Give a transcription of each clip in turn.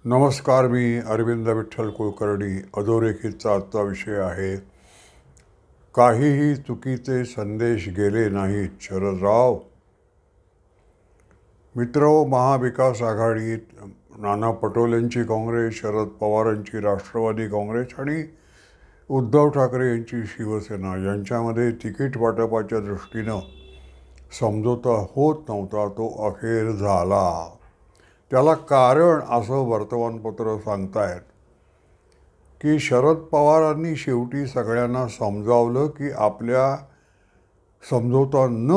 नमस्कार. मी अरविंद विठ्ठल कुलकर्णी. अधोरेखितचा आजचा विषय आहे, काहीही चुकीचे संदेश गेले नाहीत. शरदराव. मित्रहो, महाविकास आघाडीत नाना पटोलेंची काँग्रेस, शरद पवारांची राष्ट्रवादी काँग्रेस आणि उद्धव ठाकरे यांची शिवसेना यांच्यामध्ये तिकीट वाटपाच्या दृष्टीनं समझोता होत नव्हता. तो अखेर झाला. त्याला कारण असं वर्तमानपत्र सांगतायत की शरद पवारांनी शेवटी सगळ्यांना समजावलं की आपल्या समझोता न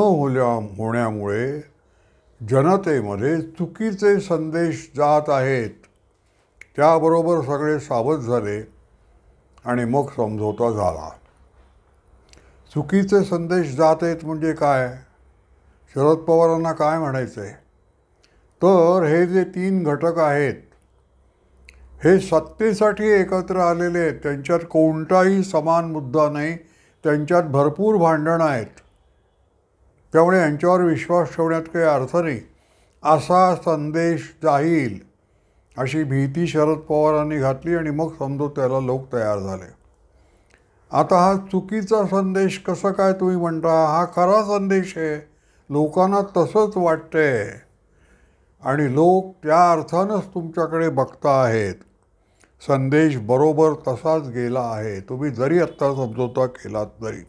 होण्यामुळे जनतेमध्ये चुकीचे संदेश जात आहेत. त्याबरोबर सगळे सावध झाले आणि मग समझोता झाला. चुकीचे संदेश जात आहेत म्हणजे काय? शरद पवारांना काय म्हणायचं आहे तर हे जे 3 घटक आहेत हे सत्तेसाठी एकत्र आलेले आहेत. त्यांच्यात कोणताही समान मुद्दा नाही. त्यांच्यात भरपूर भांडणं आहेत. त्यामुळे यांच्यावर विश्वास ठेवण्यात काही अर्थ नाही असा संदेश जाईल अशी भीती शरद पवारांनी घातली आणि मग समझोत्याला लोक तयार झाले. आता हा चुकीचा संदेश कसं काय तुम्ही म्हणता? हा खरा संदेश आहे. लोकांना तसंच वाटतंय आणि लोक त्या अर्थानंच तुमच्याकडे बघता आहेत. संदेश बरोबर तसाच गेला आहे. तुम्ही जरी आत्ता समझोता केलात तरी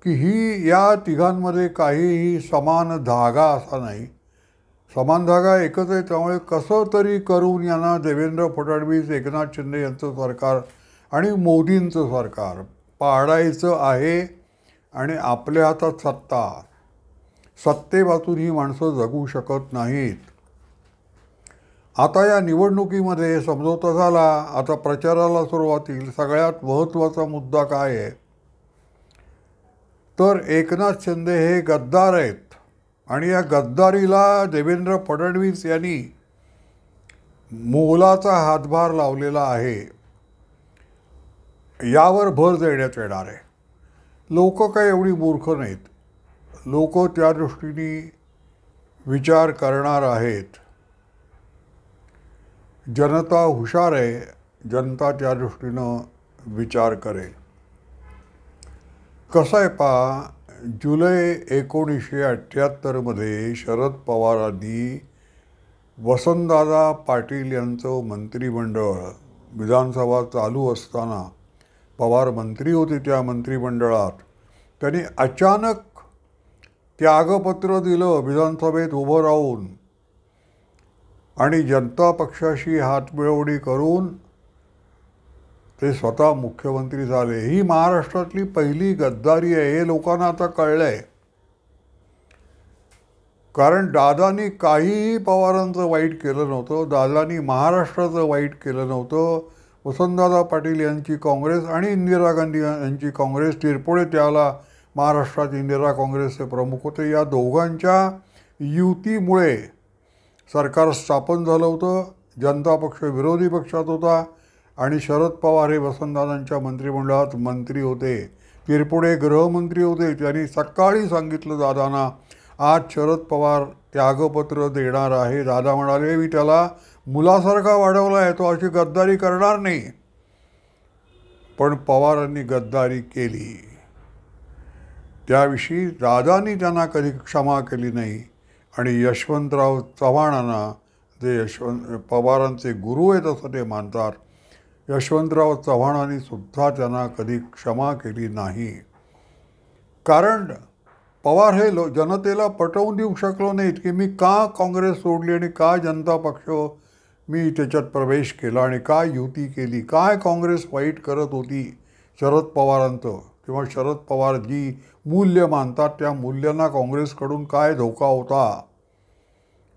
की ही या तिघांमध्ये काहीही समान धागा असा नाही. समान धागा एकच आहे. त्यामुळे कसं तरी करून यांना देवेंद्र फडणवीस, एकनाथ शिंदे यांचं सरकार आणि मोदींचं सरकार पाडायचं आहे आणि आपल्या हातात सत्ता. सत्तेवाचून ही माणसं जगू शकत नाहीत. आता या निवडणुकीमध्ये समझोता झाला. आता प्रचाराला सुरुवात येईल. सगळ्यात महत्त्वाचा मुद्दा काय आहे तर एकनाथ शिंदे हे गद्दार आहेत आणि या गद्दारीला देवेंद्र फडणवीस यांनी मोलाचा हातभार लावलेला आहे. यावर भर देण्यात येणार आहे. लोक काय एवढी मूर्ख नाहीत. लोक त्या दृष्टीने विचार करणार आहेत. जनता हुशार आहे. जनता त्या दृष्टीनं विचार करेल. कसं आहे पहा, जुलै 1978 शरद पवारांनी वसंतदादा पाटील यांचं मंत्रिमंडळ, विधानसभा चालू असताना पवार मंत्री होते त्या मंत्रिमंडळात, त्यांनी अचानक त्यागपत्र दिलं विधानसभेत उभं राहून आणि जनता पक्षाशी हातमिळवणी करून ते स्वतः मुख्यमंत्री झाले. ही महाराष्ट्रातली पहिली गद्दारी आहे. हे लोकांना आता कळलं आहे. कारण दादांनी काहीही पवारांचं वाईट केलं नव्हतं. दादांनी महाराष्ट्राचं वाईट केलं नव्हतं. वसंतदादा पाटील यांची काँग्रेस आणि इंदिरा गांधी यांची काँग्रेस, तिरपुळे त्याला महाराष्ट्रात इंदिरा काँग्रेसचे प्रमुख होते, या दोघांच्या युतीमुळे सरकार स्थापन झालं होतं. जनता पक्ष विरोधी पक्षात होता आणि शरद पवार हे वसंतदादांच्या मंत्रिमंडळात मंत्री होते. तिरपुळे गृहमंत्री होते. त्यांनी सकाळी सांगितलं दादांना, आज शरद पवार त्यागपत्र देणार आहे. दादा म्हणाले, मी त्याला मुलासारखा वाढवला आहे, तो अशी गद्दारी करणार नाही. पण पवारांनी गद्दारी केली. त्याविषयी दादांनी त्यांना कधी क्षमा केली नाही आणि यशवंतराव चव्हाणांना, जे पवारांचे गुरु आहेत असं ते मानतात, यशवंतराव चव्हाणांनी सुद्धा त्यांना कधी क्षमा केली नाही. कारण पवार हे जनतेला पटवून देऊ शकलो नाहीत की मी का काँग्रेस सोडली आणि का जनता पक्ष मी त्याच्यात प्रवेश केला आणि काय युती केली, काय काँग्रेस वाईट करत होती शरद पवारांचं, किंवा शरद पवार जी मूल्य मानतात त्या मूल्यांना काँग्रेसकडून काय धोका होता,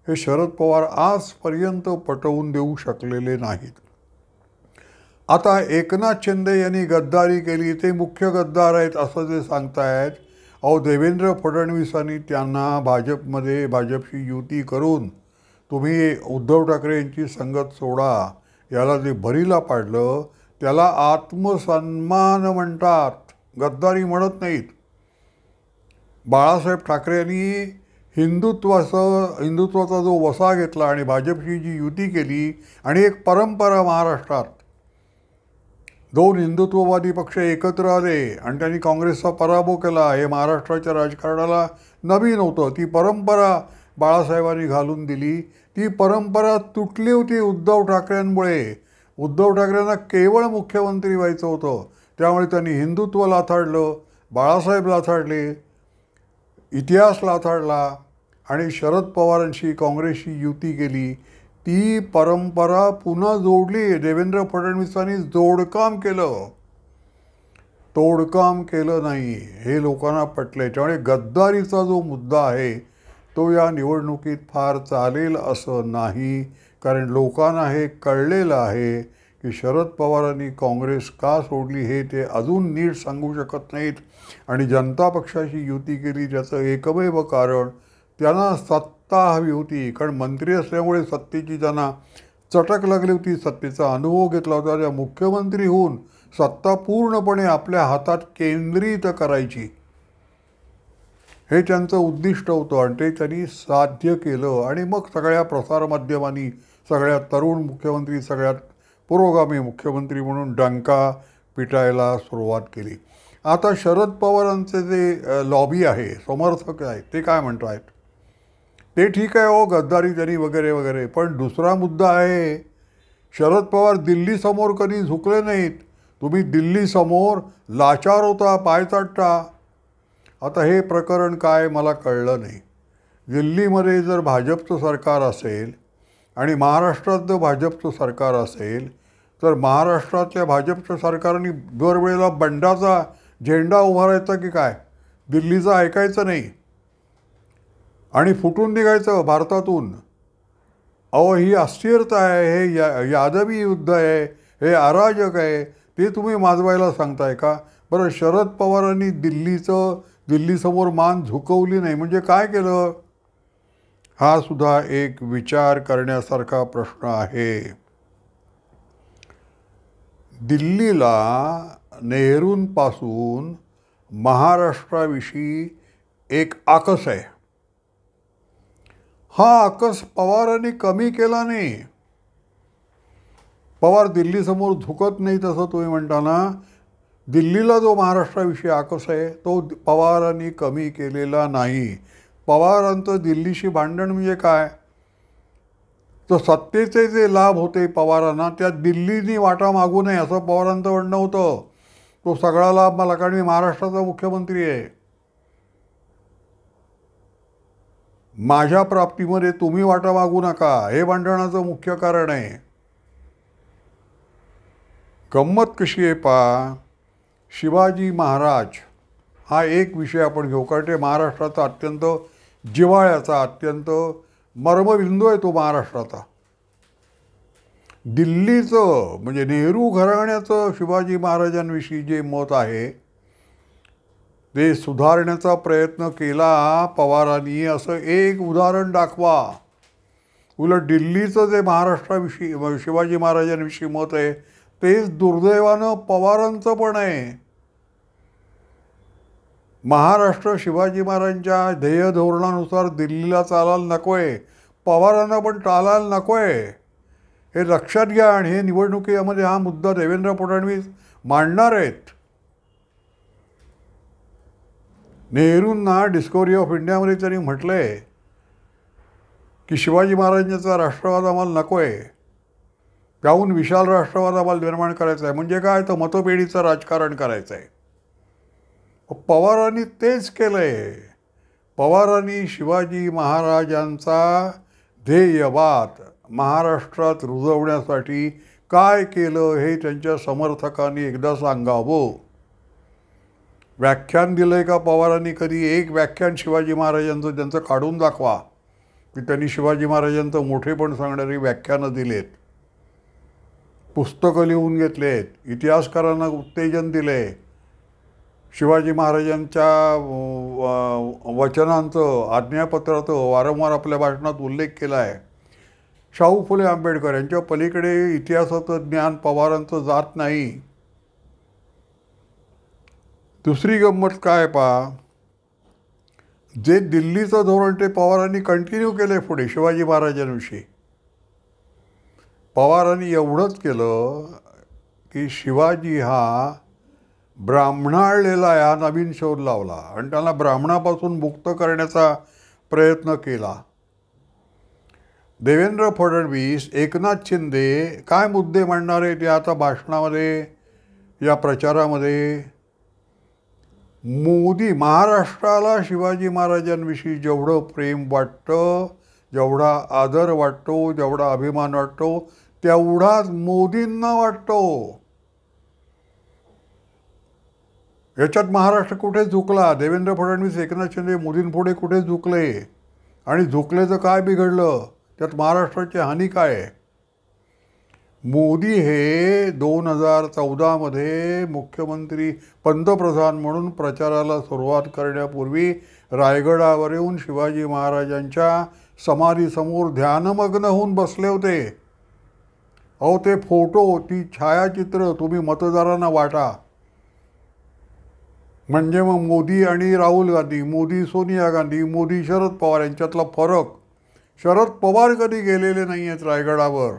हे शरद पवार आजपर्यंत पटवून देऊ शकलेले नाहीत. आता एकनाथ शिंदे यांनी गद्दारी केली, ते मुख्य गद्दार आहेत असं ते सांगतायत. अहो, देवेंद्र फडणवीसांनी त्यांना भाजपशी युती करून तुम्ही उद्धव ठाकरे यांची संगत सोडा याला जे भरीला पाडलं त्याला आत्मसन्मान म्हणतात, गद्दारी म्हणत नाहीत. बाळासाहेब ठाकरे यांनी हिंदुत्वाचा जो वसा घेतला आणि भाजपशी जी युती केली आणि एक परंपरा महाराष्ट्रात दोन हिंदुत्ववादी पक्ष एकत्र आले आणि त्यांनी काँग्रेसचा पराभव केला, हे महाराष्ट्राच्या राजकारणाला नवीन होतं. ती परंपरा बाळासाहेबांनी घालून दिली. ती परंपरा तुटली होती उद्धव ठाकरेंमुळे. उद्धव ठाकरेंना केवळ मुख्यमंत्री व्हायचं होतं, त्यामुळे त्यांनी हिंदुत्व लाथाडलं, बाळासाहेब लाथाडले, इतिहास लाथाडला आणि शरद पवारांशी काँग्रेसशी युती केली. ती परंपरा पुन्हा जोडली. देवेंद्र फडणवीसांनी जोडकाम केलं, तोडकाम केलं नाही. हे लोकांना पटले. त्यामुळे गद्दारीचा जो मुद्दा आहे तो या निवडणुकीत फार चालेल असं नाही. कारण लोकांना हे कळलेलं आहे की शरद पवारांनी काँग्रेस का सोडली हे ते अजून नीट सांगू शकत नाहीत. आणि जनता पक्षाशी युती केली त्याचं एकमेव कारण त्यांना सत्ता हवी होती. कारण मंत्री असल्यामुळे सत्तेची त्यांना चटक लागली होती, सत्तेचा अनुभव घेतला होता. त्या मुख्यमंत्री होऊन सत्ता पूर्णपणे आपल्या हातात केंद्रित करायची, हे त्यांचं उद्दिष्ट होतं आणि ते त्यांनी साध्य केलं. आणि मग सगळ्या प्रसारमाध्यमांनी सगळ्यात तरुण मुख्यमंत्री, सगळ्यात पुरोगामी मुख्यमंत्री म्हणून डंका पिटायला सुरुवात केली. आता शरद पवारांचे जे लॉबी आहे, समर्थक आहेत, ते काय म्हणत आहेत, ते ठीक आहे, हो गद्दारी त्यांनी वगैरे वगैरे. पण दुसरा मुद्दा आहे, शरद पवार दिल्लीसमोर कधी झुकले नाहीत. तुम्ही दिल्लीसमोर लाचार होता, पाय चाटता. आता हे प्रकरण काय मला कळलं नाही. दिल्लीमध्ये जर भाजपचं सरकार असेल आणि महाराष्ट्रात जर भाजपचं सरकार असेल तर महाराष्ट्रातल्या भाजपच्या सरकारने दरवेळेला बंडाचा झेंडा उभारायचा की काय, दिल्लीचं ऐकायचं नाही आणि फुटून निघायचं भारतातून. अहो, ही अस्थिरता आहे, हे यादवी युद्ध आहे, हे अराजक आहे, ते तुम्ही माजवायला सांगताय का? बरं, शरद पवारांनी दिल्लीसमोर मान झुकवली नाही म्हणजे काय केलं? हा सुद्धा एक विचार करण्यासारखा प्रश्न आहे. दिल्लीला नेहरूंपासून महाराष्ट्राविषयी एक आकस आहे. हा आकस पवारांनी कमी केला नाही. पवार दिल्लीसमोर झुकत नाही तसं तुम्ही म्हणताना, दिल्लीला जो महाराष्ट्राविषयी आकस आहे तो पवारांनी कमी केलेला नाही. पवारांचं दिल्लीशी भांडण म्हणजे काय, तर सत्तेचे जे लाभ होते पवारांना त्या दिल्लीनी वाटा मागू नये असं पवारांचं म्हणणं होतं. तो सगळा लाभ मला, कारण मी महाराष्ट्राचा मुख्यमंत्री आहे, माझ्या प्राप्तीमध्ये तुम्ही वाटा मागू नका, हे भांडणाचं मुख्य कारण आहे. गंमत कशी आहे पहा, शिवाजी महाराज हा एक विषय आपण घेऊ, कारण ते महाराष्ट्राचा अत्यंत जिव्हाळ्याचा, अत्यंत मर्मबिंदू आहे तो महाराष्ट्राचा. दिल्लीचं म्हणजे नेहरू घराण्याचं शिवाजी महाराजांविषयी जे मत आहे ते सुधारण्याचा प्रयत्न केला पवारांनी, असं एक उदाहरण दाखवा. उलट दिल्लीचं जे महाराष्ट्राविषयी, शिवाजी महाराजांविषयी मत आहे तेच दुर्दैवानं पवारांचं पण आहे. महाराष्ट्र शिवाजी महाराजांच्या ध्येय धोरणानुसार दिल्लीला चालायला नकोय, पवारांना पण चालायला नकोय, हे लक्षात घ्या. आणि हे निवडणुकीमध्ये हा मुद्दा देवेंद्र फडणवीस मांडणार आहेत. नेहरूंना डिस्कव्हरी ऑफ इंडियामध्ये त्यांनी म्हटलं आहे की शिवाजी महाराजांचा राष्ट्रवाद आम्हाला नको आहे, त्याहून विशाल राष्ट्रवाद आम्हाला निर्माण करायचा आहे. म्हणजे काय, तर मतपेढीचं राजकारण करायचं आहे. पवारांनी तेच केलं आहे. पवारांनी शिवाजी महाराजांचा ध्येयवाद महाराष्ट्रात रुजवण्यासाठी काय केलं हे त्यांच्या समर्थकांनी एकदा सांगावं. व्याख्यान दिलं आहे का पवारांनी कधी? एक व्याख्यान शिवाजी महाराजांचं त्यांचं काढून दाखवा की त्यांनी शिवाजी महाराजांचं मोठेपण सांगणारी व्याख्यानं दिलेत, पुस्तकं लिहून घेतलेत, इतिहासकारांना उत्तेजन दिले, शिवाजी महाराजांच्या वचनांचं, आज्ञापत्राचं वारंवार आपल्या भाषणात उल्लेख केला आहे. शाहू फुले आंबेडकर यांच्या पलीकडे इतिहासाचं ज्ञान पवारांचं जात नाही. दुसरी गंमत काय पहा, जे दिल्लीचं धोरण ते पवारांनी कंटिन्यू केलं पुढे शिवाजी महाराजांविषयी. पवारांनी एवढंच केलं की शिवाजी हा ब्राह्मणाळलेला हा नवीन शोध लावला आणि त्याला ब्राह्मणापासून मुक्त करण्याचा प्रयत्न केला. देवेंद्र फडणवीस, एकनाथ शिंदे काय मुद्दे मांडणार आहे ते आता भाषणामध्ये, या प्रचारामध्ये. मोदी, महाराष्ट्राला शिवाजी महाराजांविषयी जेवढं प्रेम वाटतं, जेवढा आदर वाटतो, जेवढा अभिमान वाटतो, तेवढाच मोदींना वाटतो. याच्यात महाराष्ट्र कुठे झुकला? देवेंद्र फडणवीस, एकनाथ शिंदे मोदींपुढे कुठे झुकले? आणि झुकलेचं काय बिघडलं? त्यात महाराष्ट्राची हानी काय आहे? मोदी हे 2014मध्ये मुख्यमंत्री, पंतप्रधान म्हणून प्रचाराला सुरुवात करण्यापूर्वी रायगडावर येऊन शिवाजी महाराजांच्या समाधीसमोर ध्यानमग्न होऊन बसले होते. अहो, ते फोटो, ती छायाचित्र तुम्ही मतदारांना वाटा. म्हणजे मग मोदी आणि राहुल गांधी, मोदी सोनिया गांधी, मोदी शरद पवार यांच्यातला फरक. शरद पवार कधी गेलेले नाही आहेत रायगडावर,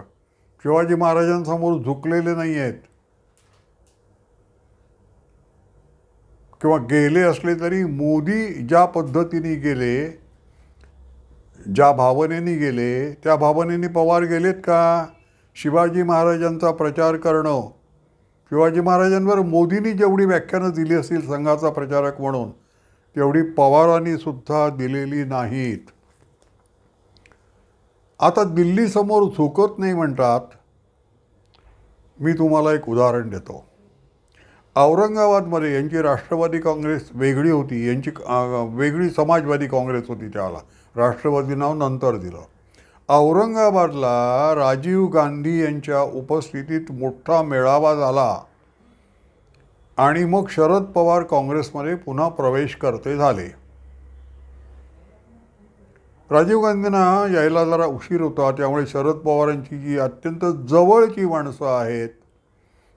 शिवाजी महाराजांसमोर झुकलेले नाही आहेत, किंवा गेले असले तरी मोदी ज्या पद्धतीने गेले, ज्या भावनेने गेले, त्या भावनेने पवार गेलेत का? शिवाजी महाराजांचा प्रचार करणं, शिवाजी महाराजांवर मोदींनी जेवढी व्याख्यानं दिली असतील संघाचा प्रचारक म्हणून, तेवढी पवारांनी सुद्धा दिलेली नाहीत. आता दिल्लीसमोर झुकत नाही म्हणतात. मी तुम्हाला एक उदाहरण देतो. औरंगाबादमध्ये यांची राष्ट्रवादी काँग्रेस वेगळी होती, यांची वेगळी समाजवादी काँग्रेस होती, त्याला राष्ट्रवादी नाव नंतर दिलं. औरंगाबादला राजीव गांधी यांच्या उपस्थितीत मोठा मेळावा झाला आणि मग शरद पवार काँग्रेसमध्ये पुन्हा प्रवेश करते झाले. राजीव गांधींना यायला जरा उशीर होता, त्यामुळे शरद पवारांची जी अत्यंत जवळची माणसं आहेत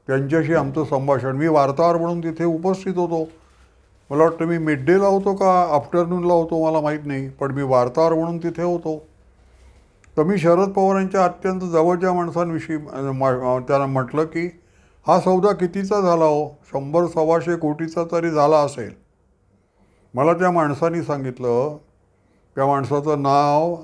त्यांच्याशी आमचं संभाषण, मी वार्ताहर म्हणून तिथे उपस्थित होतो. मला वाटतं मी मिड डेला होतो का आफ्टरनूनला होतो मला माहीत नाही, पण मी वार्ताहर म्हणून तिथे होतो. तर मी शरद पवारांच्या अत्यंत जवळच्या माणसांविषयी त्यांना म्हटलं की हा सौदा कितीचा झाला हो? 100-125 कोटीचा तरी झाला असेल. मला त्या माणसाने सांगितलं, त्या माणसाचं नाव,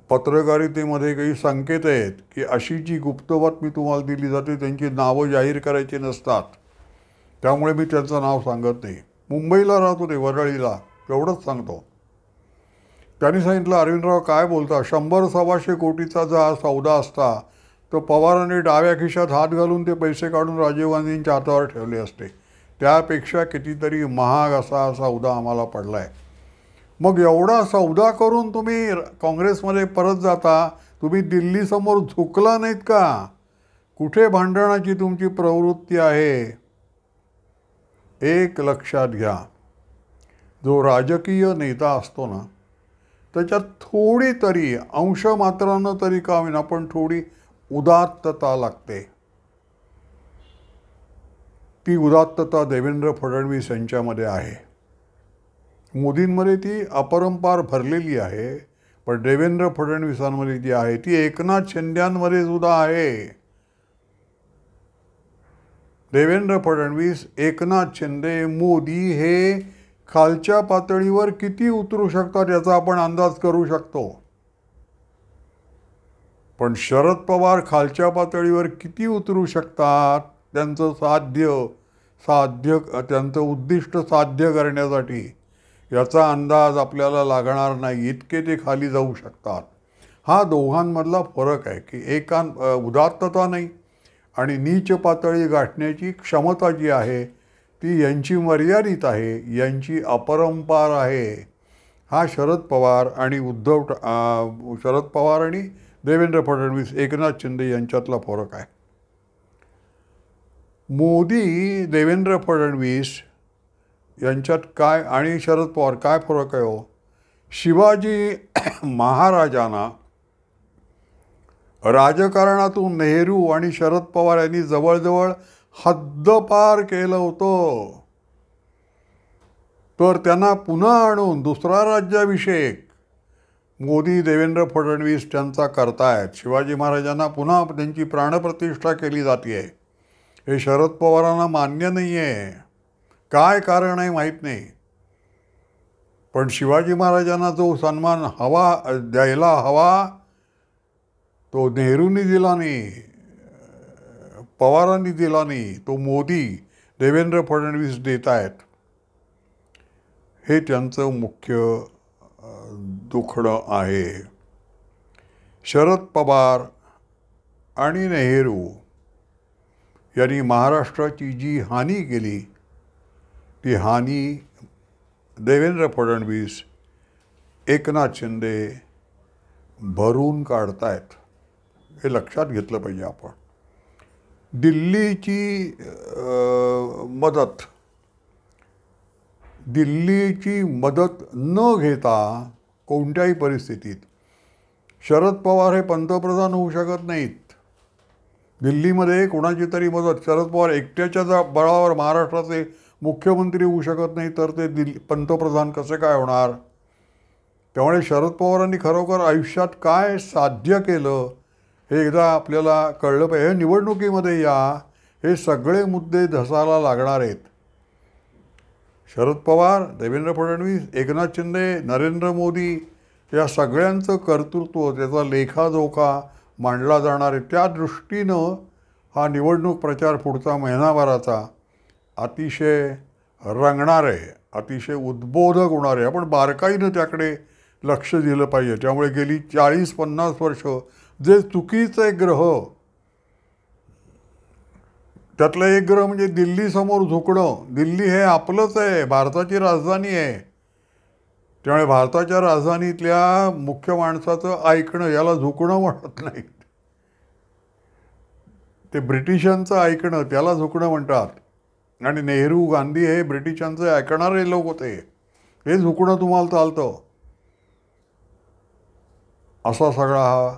पत्रकारितेमध्ये काही संकेत आहेत की अशी जी गुप्त बातमी तुम्हाला दिली जाते त्यांची नावं जाहीर करायची नसतात, त्यामुळे मी त्यांचं नाव सांगत नाही. मुंबईला राहत होते, वरळीला, एवढंच सांगतो. त्यांनी सांगितलं, अरविंदराव काय बोलता, 100-125 कोटीचा जर हा सौदा असता तर पवारांनी डाव्या खिशात हात घालून ते पैसे काढून राजीव गांधींच्या हातावर ठेवले असते. त्यापेक्षा कितीतरी महाग असा हा सौदा आम्हाला पडला आहे. मग एवढा सौदा करून तुम्ही काँग्रेसमध्ये परत जाता, तुम्ही दिल्लीसमोर झुकला नाहीत का? कुठे भांडणाची तुमची प्रवृत्ती आहे? एक लक्षात घ्या, जो राजकीय नेता असतो ना, त्याच्यात थोडी तरी, अंश मात्रानं तरी का होईना, पण थोडी उदात्तता लागते. ती उदात्तता देवेंद्र फडणवीस यांच्यामध्ये आहे. मोदींमध्ये ती अपरंपार भरलेली आहे, पण देवेंद्र फडणवीसांमध्ये जी आहे ती एकनाथ शिंद्यांमध्ये सुद्धा आहे. देवेंद्र फडणवीस, एकनाथ शिंदे, मोदी हे खालच्या पातळीवर किती उतरू शकतात याचा आपण अंदाज करू शकतो. पण शरद पवार खालच्या पातळीवर किती उतरू शकतात त्यांचं त्यांचं उद्दिष्ट साध्य करण्यासाठी याचा अंदाज आपल्याला लागणार नाही, इतके ते खाली जाऊ शकतात. हा दोघांमधला फरक आहे की उदात्तता नाही आणि नीच पातळी गाठण्याची क्षमता जी आहे ती यांची मर्यादित आहे, यांची अपरंपार आहे. हा शरद पवार आणि देवेंद्र फडणवीस, एकनाथ शिंदे यांच्यातला फरक आहे. मोदी, देवेंद्र फडणवीस यांच्यात काय आणि शरद पवार काय फरक आहे हो? शिवाजी महाराजांना राजकारणातून नेहरू आणि शरद पवार यांनी जवळजवळ हद्दपार केलं होतं. तर त्यांना पुन्हा आणून दुसरा राज्याभिषेक मोदी देवेंद्र फडणवीस त्यांचा करतायत. शिवाजी महाराजांना पुन्हा त्यांची प्राणप्रतिष्ठा केली जाते. हे शरद पवारांना मान्य नाही आहे. काय कारण आहे माहीत नाही, पण शिवाजी महाराजांना जो सन्मान द्यायला हवा तो नेहरूंनी दिला नाही, पवारांनी दिला नाही, तो मोदी देवेंद्र फडणवीस देत आहेत. हे त्यांचं मुख्य दुखणं आहे. शरद पवार आणि नेहरू यांनी महाराष्ट्राची जी हानी केली ती हानी देवेंद्र फडणवीस, एकनाथ शिंदे भरून काढतायत. हे लक्षात घेतलं पाहिजे आपण. दिल्लीची मदत न घेता कोणत्याही परिस्थितीत शरद पवार हे पंतप्रधान होऊ शकत नाहीत. दिल्लीमध्ये कोणाची तरी मदत, शरद पवार एकट्याच्या बळावर महाराष्ट्राचे मुख्यमंत्री होऊ शकत नाही, तर ते पंतप्रधान कसे काय होणार? त्यामुळे शरद पवारांनी खरोखर आयुष्यात काय साध्य केलं हे एकदा आपल्याला कळलं पाहिजे. हे निवडणुकीमध्ये हे सगळे मुद्दे धसायला लागणार आहेत. शरद पवार, देवेंद्र फडणवीस, एकनाथ शिंदे, नरेंद्र मोदी या सगळ्यांचं कर्तृत्व, त्याचा लेखाजोखा मांडला जाणार आहे. त्या दृष्टीनं हा निवडणूक प्रचार पुढचा महिनाभराचा अतिशय रंगणार आहे, अतिशय उद्बोधक होणार आहे. आपण बारकाईनं त्याकडे लक्ष दिलं पाहिजे. त्यामुळे गेली 40-50 वर्ष जे चुकीचे ग्रह, त्यातलं एक ग्रह म्हणजे दिल्लीसमोर झुकणं. दिल्ली हे आपलंच आहे, भारताची राजधानी आहे. त्यामुळे भारताच्या राजधानीतल्या मुख्य माणसाचं ऐकणं, याला झुकणं म्हणत नाहीत. ते ब्रिटिशांचं ऐकणं, त्याला झुकणं म्हणतात. आणि नेहरू, गांधी हे ब्रिटिशांचे ऐकणारे लोक होते. हे झुकणं तुम्हाला चालतं. असा सगळा हा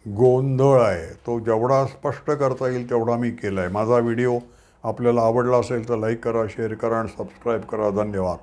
गोंधळ आहे. तो जेवढा स्पष्ट करता येईल तेवढा मी केला आहे. माझा व्हिडिओ आपल्याला आवडला असेल तर लाईक करा, शेअर करा आणि सबस्क्राईब करा. धन्यवाद.